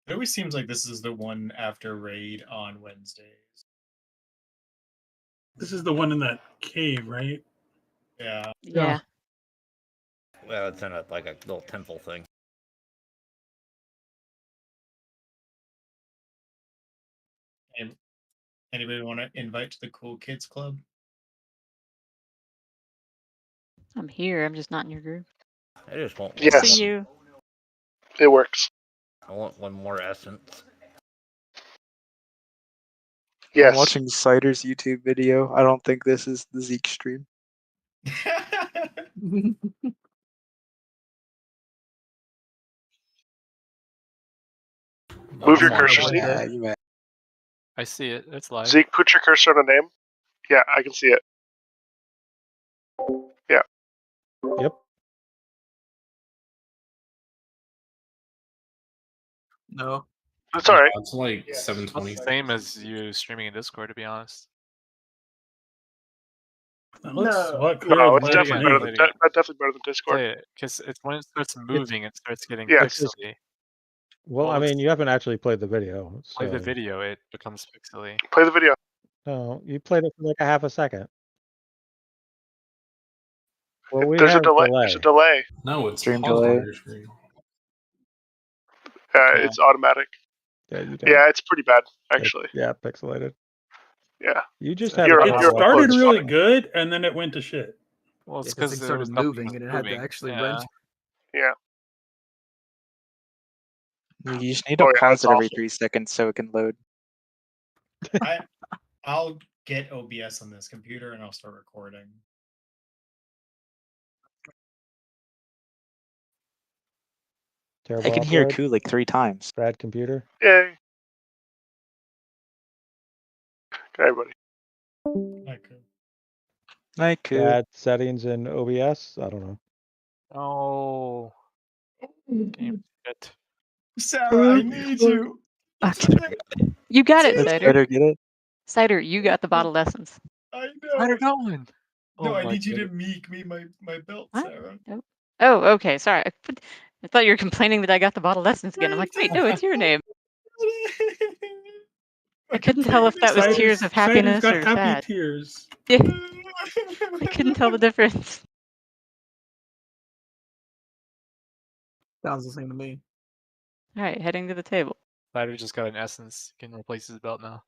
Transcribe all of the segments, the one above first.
It always seems like this is the one after raid on Wednesdays. This is the one in that cave, right? Yeah. Yeah. Well, it's in a little temple thing. Anybody want to invite to the Cool Kids Club? I'm here. I'm just not in your group. I just want one. Yes. See you. It works. I want one more essence. Yes. I'm watching Cider's YouTube video. I don't think this is the Zeke stream. Move your cursor, Zeke. Yeah, you bet. I see it. It's live. Zeke, put your cursor on a name. Yeah, I can see it. Yeah. Yep. No. That's alright. It's like It's 7:20. the same as you streaming in Discord, to be honest. That looks what No, color it's is definitely better than definitely better than Discord. Play it, because it's when it starts moving, it starts getting Yes. pixely. Well, I mean, you haven't actually played the video. So... Play the video, it becomes pixely. Play the video. No, you played it for like a half a second. Well, we There's a have delay. There's a delay. No, it's Stream paused delay. on your screen. It's automatic. Yeah, you don't. Yeah, it's pretty bad, actually. Yeah, pixelated. Yeah. You just have It You're started upload's really fine. good, and then it went to shit. Well, it's Yeah, 'cause because it there started was nothing moving, was and it had to moving. actually Yeah. wrench. Yeah. You just need to Oh, yeah, pause that's it every awful. 3 seconds so it can load. I'll get OBS on this computer and I'll start recording. Terrible I can hear upload. Koo like 3 times. Bad computer. Yay. Okay, buddy. Okay. Night, Koo. Bad settings in OBS. I don't know. Oh. Game shit. Sarah, I need you. You got it, Let's Cider. better get it. Cider, you got the bottled essence. I How'd know. it going? No, Oh I my need you to goodness. meek me my belt, What? Sarah. Oh, okay. Sorry. I thought you were complaining that I got the bottled essence again. I'm like, wait, no, it's your name. I couldn't tell if that was tears of happiness got or happy sad. tears. Yeah. I couldn't tell the difference. Sounds the same to me. All right, heading to the table. Cider just got an essence. Can replace his belt now.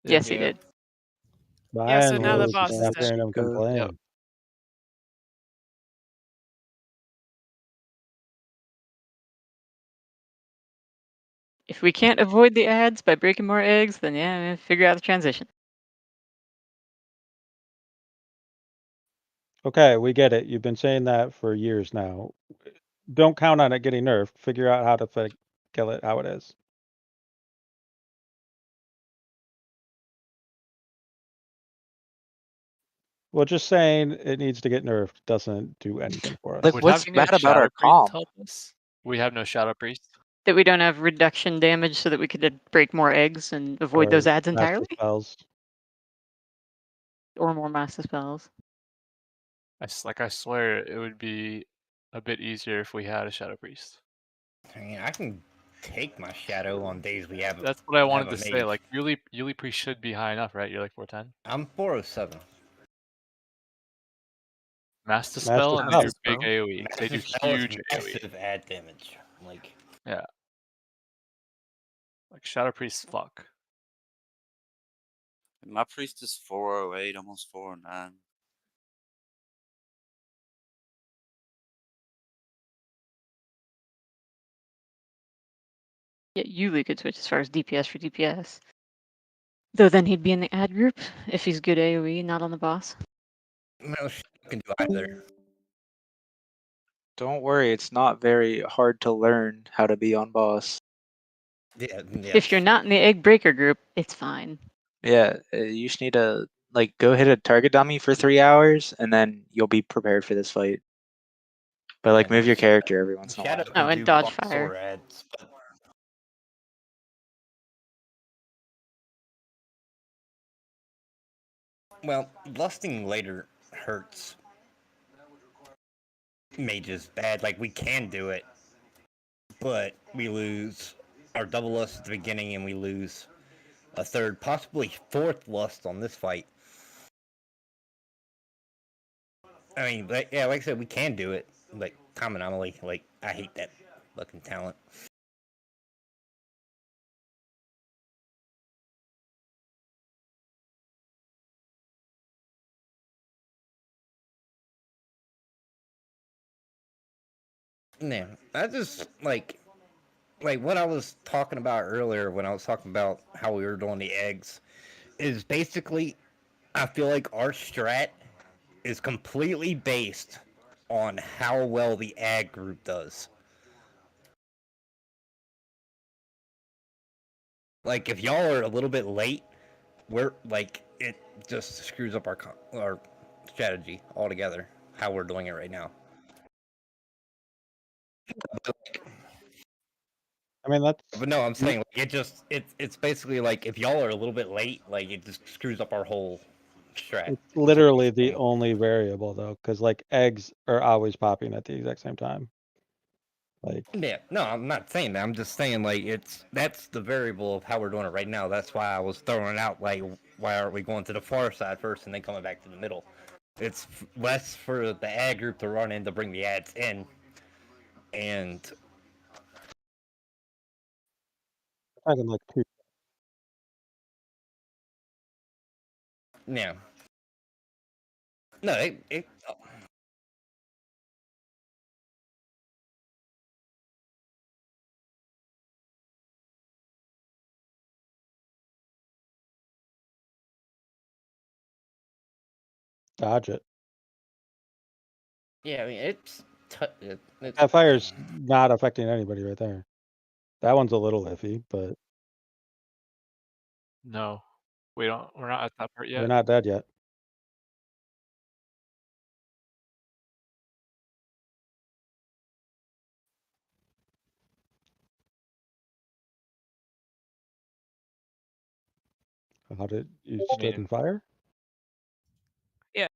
Yes, he did. By so and now the large, boss is stop dead. hearing him complain. Yep. If we can't avoid the ads by breaking more eggs, then yeah, figure out the transition. Okay, we get it. You've been saying that for years now. Don't count on it getting nerfed. Figure out how to kill it how it is. Well, just saying it needs to get nerfed doesn't do anything for us. Like, Would what's having a bad about Shadow our Priest calm? help us? We have no Shadow Priest. That we don't have reduction damage so that we could break more eggs and avoid Or those ads master entirely? spells. Or more master spells. I swear it would be a bit easier if we had a Shadow Priest. I mean, I can take my shadow on days we have. That's what I wanted have to a say. mage. Like, Yuli Priest should be high enough, right? You're like 410. I'm 407. Master spell and they do spell. big AoE. They do Master spell is huge AoE. massive ad damage. Like, Yeah. Like Shadow Priest, fuck. My priest is 408, almost 409. Yeah, Yuli could switch as far as DPS for DPS. Though then he'd be in the ad group if he's good AoE, not on the boss. no, she can do either. Don't worry, it's not very hard to learn how to be on boss. Yeah. If you're not in the egg breaker group, it's fine. Yeah, you just need to go hit a target dummy for 3 hours, and then you'll be prepared for this fight. But move your character every once in a while. Shadow Oh, can and do dodge boss fire. or ads, but... Well, lusting later hurts mages bad. Like, we can do it, but we lose our double lust at the beginning and we lose a third, possibly fourth lust on this fight. I mean, yeah, like I said, we can do it. Like, common anomaly. Like, I hate that fucking talent. Yeah, I just like what I was talking about earlier when I was talking about how we were doing the eggs is basically I feel like our strat is completely based on how well the ag group does. Like if y'all are a little bit late, we're like it just screws up our strategy altogether. How we're doing it right now. I mean, that's But no, I'm saying like, it's basically like if y'all are a little bit late, like it just screws up our whole strat. it's literally the only variable though, because like eggs are always popping at the exact same time. Like, Yeah, no, I'm not saying that. I'm just saying like that's the variable of how we're doing it right now. That's why I was throwing out like why aren't we going to the far side first and then coming back to the middle? It's less for the ad group to run in to bring the ads in, and talking like two. yeah, no, it Dodge it. yeah, I mean it's That fire's not affecting anybody right there. That one's a little iffy, but No, we're not at that part they're yet. not dead yet. How did you stood in mean- fire? Yeah.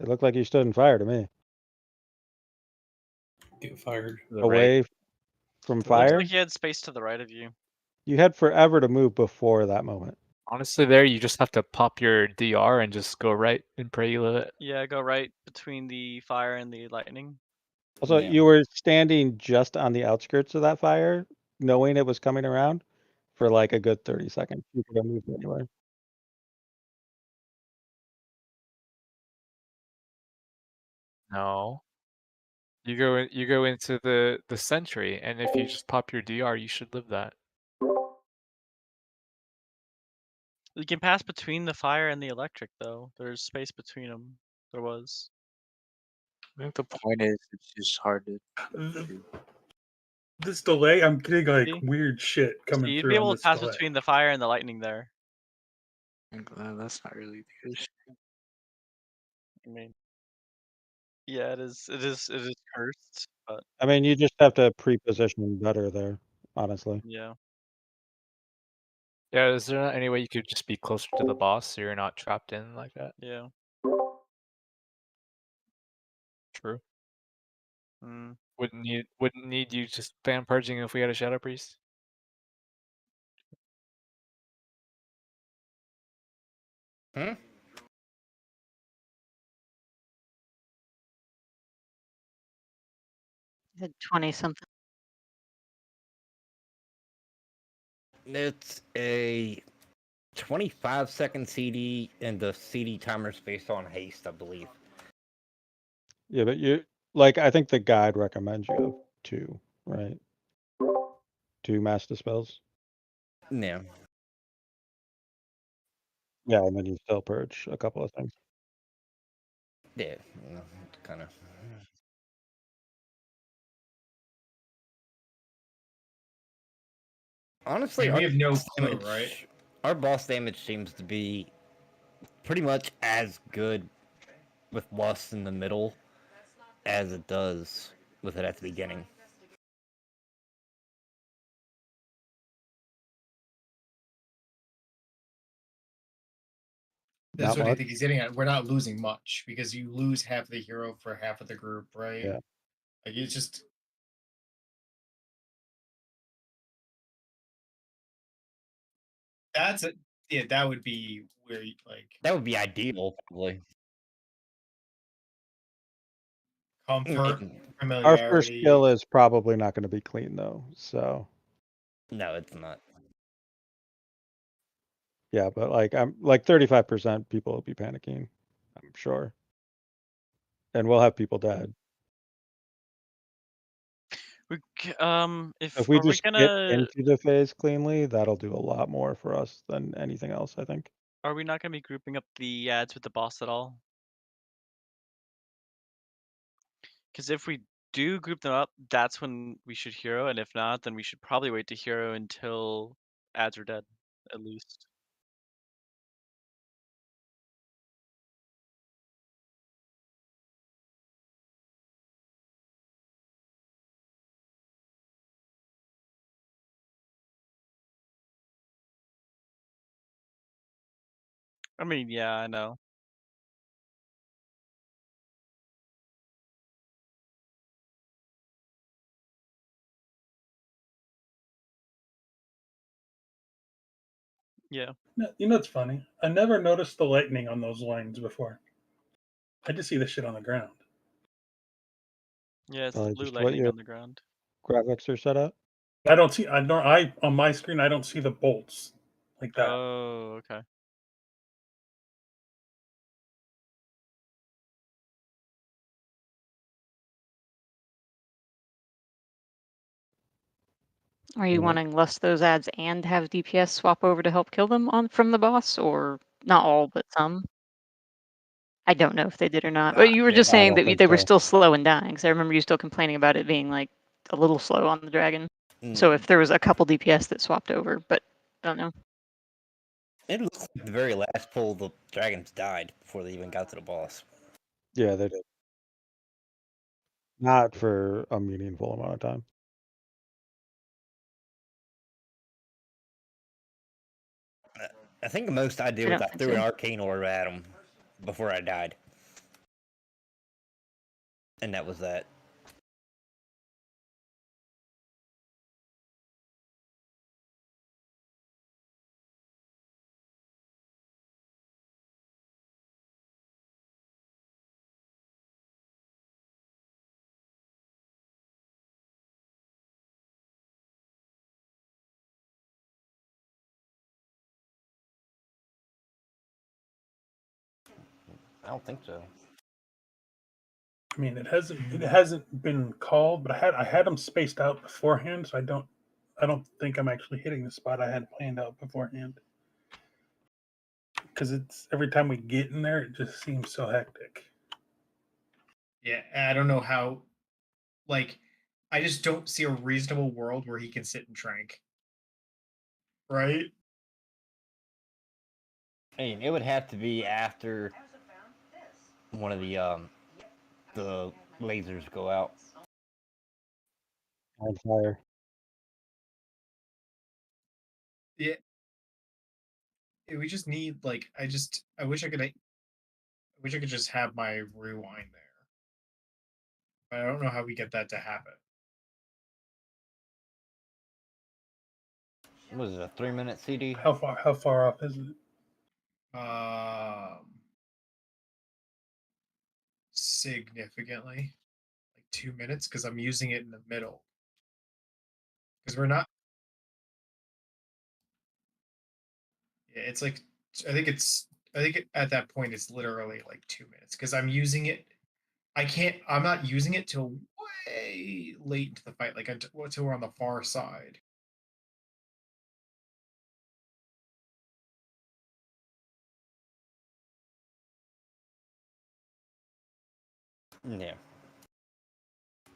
It looked like you stood in fire to me. Get fired. Away from Looks fire. like you had space to the right of you. You had forever to move before that moment. Honestly, there you just have to pop your DR and just go right and pray you live it. Yeah, go right between the fire and the lightning. Also, Yeah. you were standing just on the outskirts of that fire, knowing it was coming around for like a good 30 seconds. You could have moved anywhere. No. You go into the sentry, and if you just pop your DR, you should live that. You can pass between the fire and the electric, though. There's space between them. There was. I think the point is it's just hard to. This delay, I'm getting like See? weird shit So coming you'd through be on able this to pass delay. between the fire and the lightning there. That's not really the issue. I mean, yeah, it is. It is cursed, but I mean, you just have to pre-position better there, honestly. yeah. Yeah, is there not any way you could just be closer to the boss so you're not trapped in like that? Yeah. True. Mm. Wouldn't need you just spam purging if we had a Shadow Priest? Hmm? Had 20 something. It's a 25-second CD, and the CD timer's based on haste, I believe. Yeah, but you like I think the guide recommends you have 2, right? 2 mass dispels. Yeah. Yeah, and then you still purge a couple of things. Yeah, kind of. Honestly, And we have no boss clue, damage- right? Our boss damage seems to be pretty much as good with Lust in the middle as it does with it at the beginning. That's Not what I much. think he's getting at. We're not losing much because you lose half the hero for half of the group, right? Yeah. Like it's just That's a yeah. That would be where like That would be ideal, probably. comfort, Mm, Our first familiarity. kill is probably not going to be clean though. So No, it's not. yeah, but like I'm like 35% people will be panicking, I'm sure. And we'll have people dead. If we Are we just get gonna? into the phase cleanly, that'll do a lot more for us than anything else, I think. Are we not gonna be grouping up the ads with the boss at all? Because if we do group them up, that's when we should hero, and if not, then we should probably wait to hero until ads are dead, at least. I mean, yeah, I know. Yeah. You know, it's funny. I never noticed the lightning on those lines before. I just see the shit on the ground. Yeah, it's the blue Just what lightning your on the ground. graphics are set up. I don't see. I don't. I on my screen. I don't see the bolts like that. Oh, okay. Are you Yeah. wanting less those ads and have DPS swap over to help kill them on from the boss, or not all, but some? I don't know if they did or not. But you were Yeah, just I saying don't that think they were so. still slow and dying. Because I remember you still complaining about it being like a little slow on the dragon. So Mm, if there was a couple DPS that swapped over, but I don't know. it looks like the very last pull, the dragons died before they even got to the boss. Yeah, they did. Not for a meaningful amount of time. I think the most I did I was don't I think threw an so. arcane orb at him before I died, and that was that. I don't think so. I mean, it hasn't been called, but I had them spaced out beforehand, so I don't think I'm actually hitting the spot I had planned out beforehand. Because it's every time we get in there, it just seems so hectic. Yeah, I don't know how. Like, I just don't see a reasonable world where he can sit and trank. Right? I mean, it would have to be after one of the lasers go out. On fire. Yeah. We just need like I wish I wish I could just have my rewind there. But I don't know how we get that to happen. What was it, a 3-minute CD? How far off is it? Significantly. Like 2 minutes, because I'm using it in the middle. Because we're not yeah, it's like I think at that point it's literally like 2 minutes because I'm using it. I'm not using it till way late into the fight, like until we're on the far side. Yeah.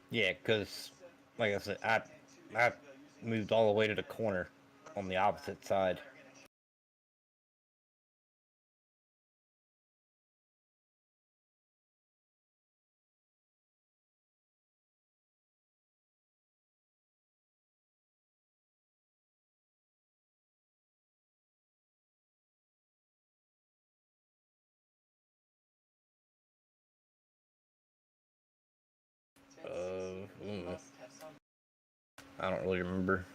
Yeah, because, like I said, I moved all the way to the corner on the opposite side. I don't really remember.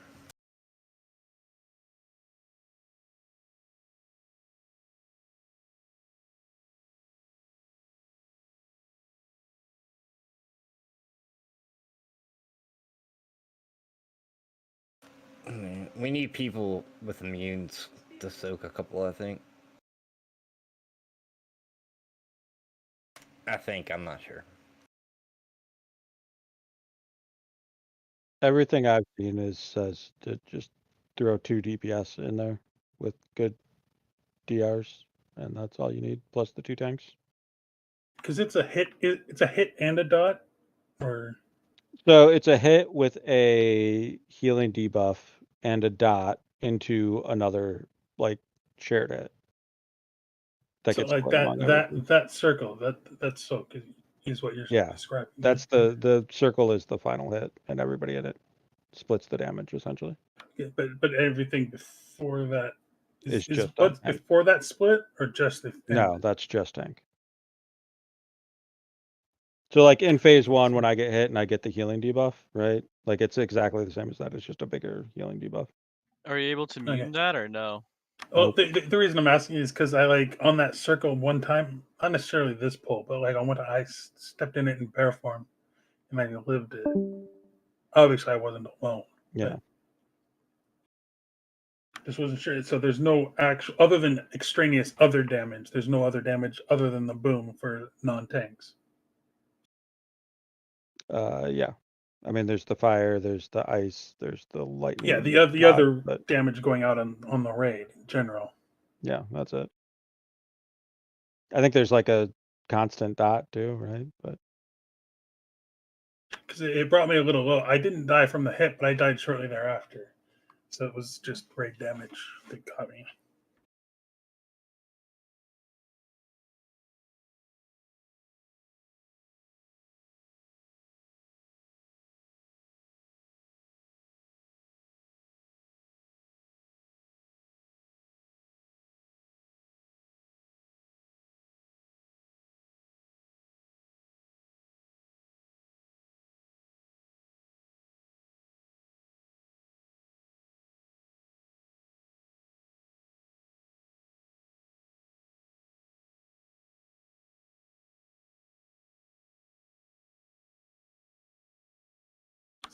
We need people with immunes to soak a couple, I think. I'm not sure. Everything I've seen says to just throw 2 DPS in there with good DRs, and that's all you need, plus the 2 tanks. Because it's a hit. It's a hit and a dot, or So it's a hit with a healing debuff and a dot into another like shared hit. That so gets like split that among everybody. that circle that's soak is what you're Yeah, describing. that's the circle is the final hit, and everybody in it splits the damage essentially. Yeah, but everything before that Is is just what's on tank. before that split or just the No, that's just tank. So like in phase 1, when I get hit and I get the healing debuff, right? Like it's exactly the same as that. It's just a bigger healing debuff. Are you able to mute that or no? Well, Nope. the reason I'm asking is because I like on that circle one time, not necessarily this pull, but like on one time I stepped in it in bear form, and I lived it. Obviously, I wasn't alone. Yeah. Just wasn't sure. So there's no actual other than extraneous other damage. There's no other damage other than the boom for non-tanks. Yeah. I mean, there's the fire, there's the ice, there's the lightning. Yeah, the rod, other but damage going out on the raid in general. yeah, that's it. I think there's like a constant dot too, right? But Because it brought me a little low. I didn't die from the hit, but I died shortly thereafter. So it was just raid damage that got me.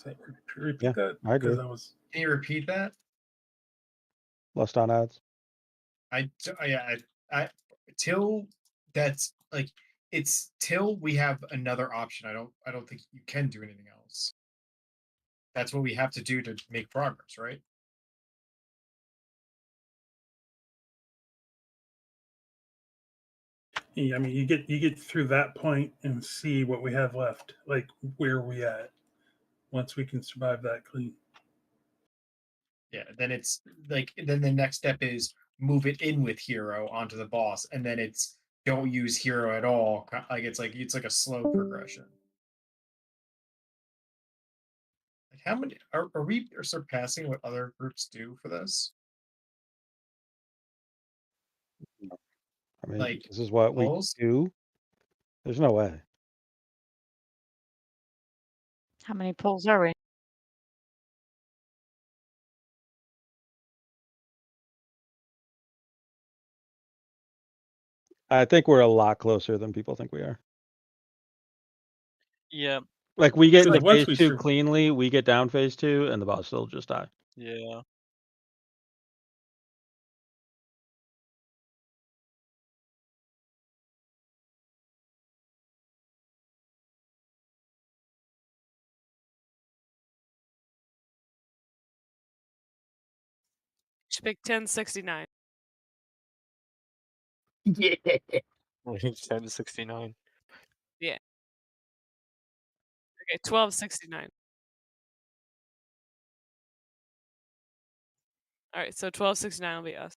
So repeat yeah, that I agree. because I was. Can you repeat that? Lust on ads. I till that's like it's till we have another option. I don't think you can do anything else. That's what we have to do to make progress, right? Yeah, I mean, you get through that point and see what we have left, like where we at once we can survive that clean. Yeah, then it's like then the next step is move it in with hero onto the boss, and then it's don't use hero at all. Like it's like a slow progression. Like how many are we surpassing what other groups do for this? I mean, Like this is what we polls? do. There's no way. How many pulls are we? I think we're a lot closer than people think we are. Yeah. Like we get Because into once phase we 2 cleanly, we get down phase 2, and the boss still just die. Yeah. Pick 1069. Yeah. 1069. Yeah. Okay, 1269. All right, so 1269 will be us.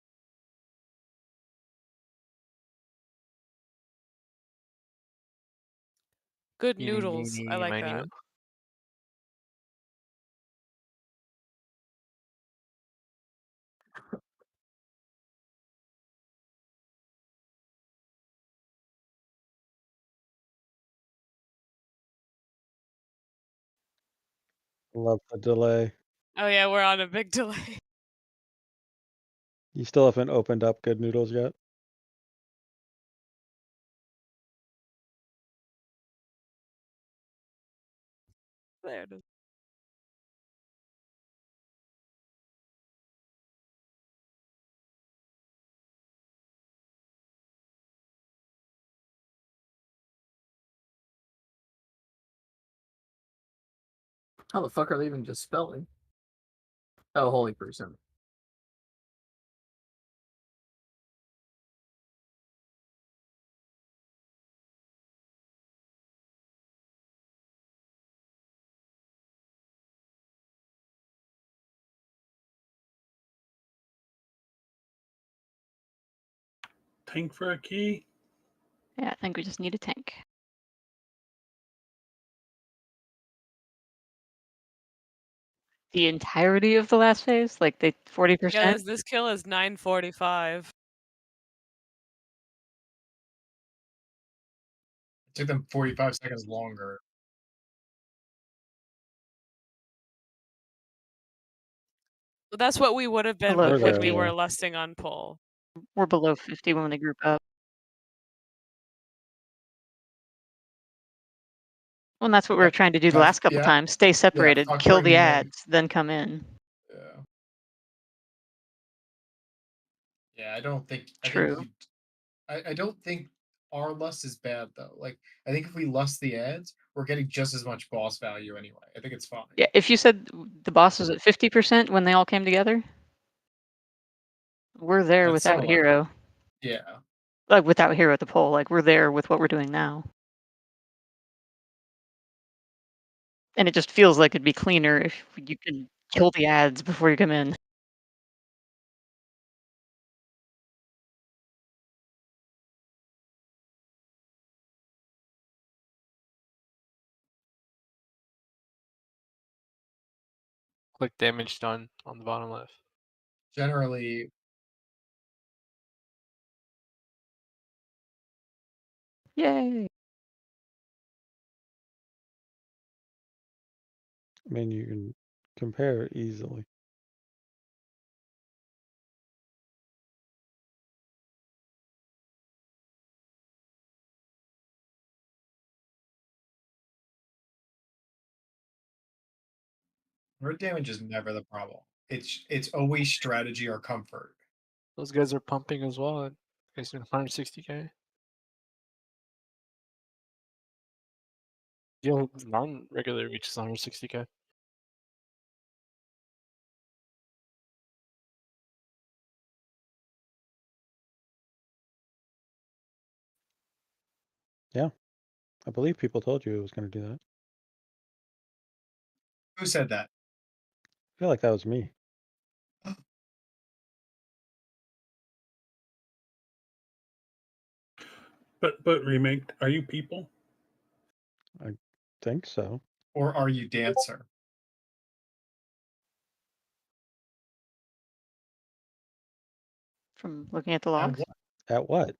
Good Eeny, noodles. I meeny, like miny, that. moe. Love the delay. Oh yeah, we're on a big delay. You still haven't opened up Good Noodles yet? There it is. How the fuck are they even just spelling? Oh, holy person. Tank for a key. Yeah, I think we just need a tank. The entirety of the last phase, like the 40%. Yeah, this kill is 9:45. It took them 45 seconds longer. Well, that's what we would have been Below when we 50. were lusting on pull. We're below 50 when they group up. Well, and that's what we were trying to do the Tough- last couple yeah. times. Stay separated, fuck kill the bringing in. ads, then come in. Yeah. Yeah, I don't think. True. I don't think our lust is bad though. Like, I think if we lust the ads, we're getting just as much boss value anyway. I think it's fine. Yeah, if you said the boss was at 50% when they all came together, we're there That's without similar. hero. Yeah. Like without hero at the poll, like we're there with what we're doing now. And it just feels like it'd be cleaner if you can kill the ads before you come in. Click damage done on the bottom left. Generally, Yay. I mean, you can compare easily. word damage is never the problem. It's always strategy or comfort. Those guys are pumping as well. Guys doing 160k. Yeah, non-regular reaches 160k. Yeah, I believe people told you it was going to do that. Who said that? I feel like that was me. But remake, are you people? I think so. Or are you dancer? From looking at the logs. At what?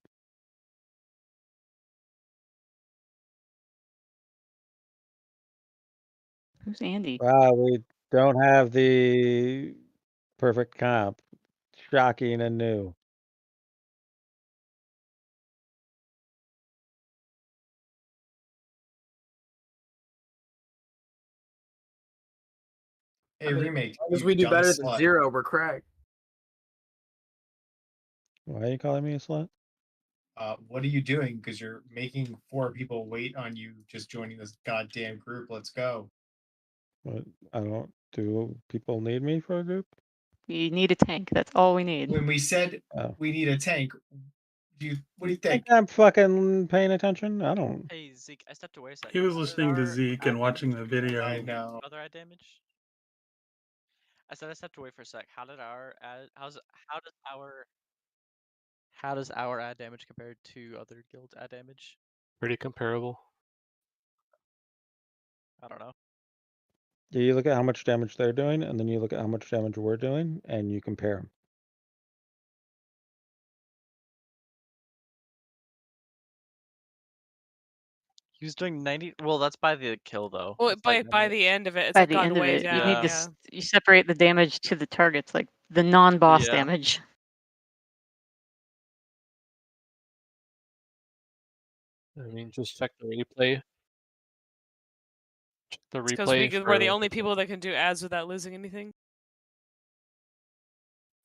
Who's Andy? Wow, we don't have the perfect comp. Shocking and new. Hey, remake. As long as you we do dumb better than slut. 0, we're cracked. Why are you calling me a slut? What are you doing? Because you're making 4 people wait on you just joining this goddamn group. Let's go. What? I don't. Do people need me for a group? We need a tank. That's all we need. When we said Oh. we need a tank, what do you think? I'm fucking paying attention. I don't. Hey Zeke, I stepped away a second. He was How did listening to our Zeke ad and watching damage the compare video. I to know. Other ad damage. I said I stepped away for a sec. How did our ad? How does our ad damage compare to other guild ad damage? Pretty comparable. I don't know. Yeah, you look at how much damage they're doing, and then you look at how much damage we're doing, and you compare them. He was doing 90. Well, that's by the kill though. Well, It's by like by the end of it, it's By like the gone end of way it, down. you need to Yeah. you separate the damage to the targets, like the non-boss Yeah. damage. I mean, just check the replay. Check the Because replay. we're the only people that can do ads without losing anything.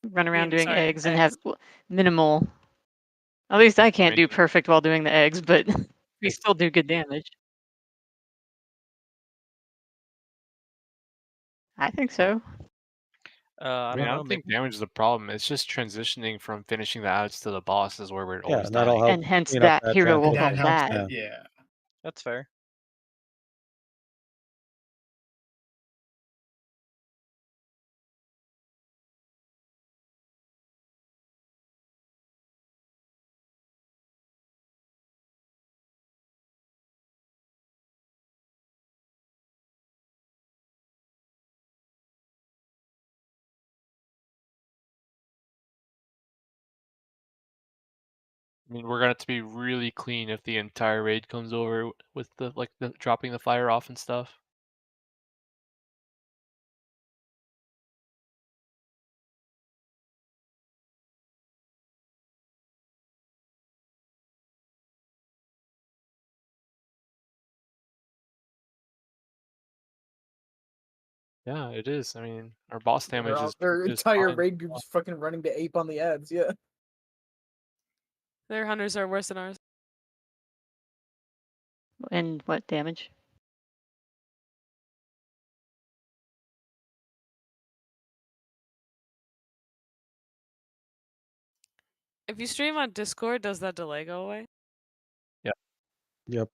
Run around doing sorry, eggs and have minimal. At least I can't do perfect while doing the eggs, but we still do good damage. I think so. I I don't know. don't think damage is the problem. It's just transitioning from finishing the ads to the boss is where we're Yeah, always and that'll dying. help And hence clean up that hero traffic. will That help helps. that. Yeah. That's fair. I mean, we're gonna have to be really clean if the entire raid comes over with the dropping the fire off and stuff. Yeah, it is. I mean, our boss damage is Their is entire fine. raid group's fucking running to ape on the ads. Yeah. Their hunters are worse than ours. And what damage? If you stream on Discord, does that delay go away? Yeah. Yep.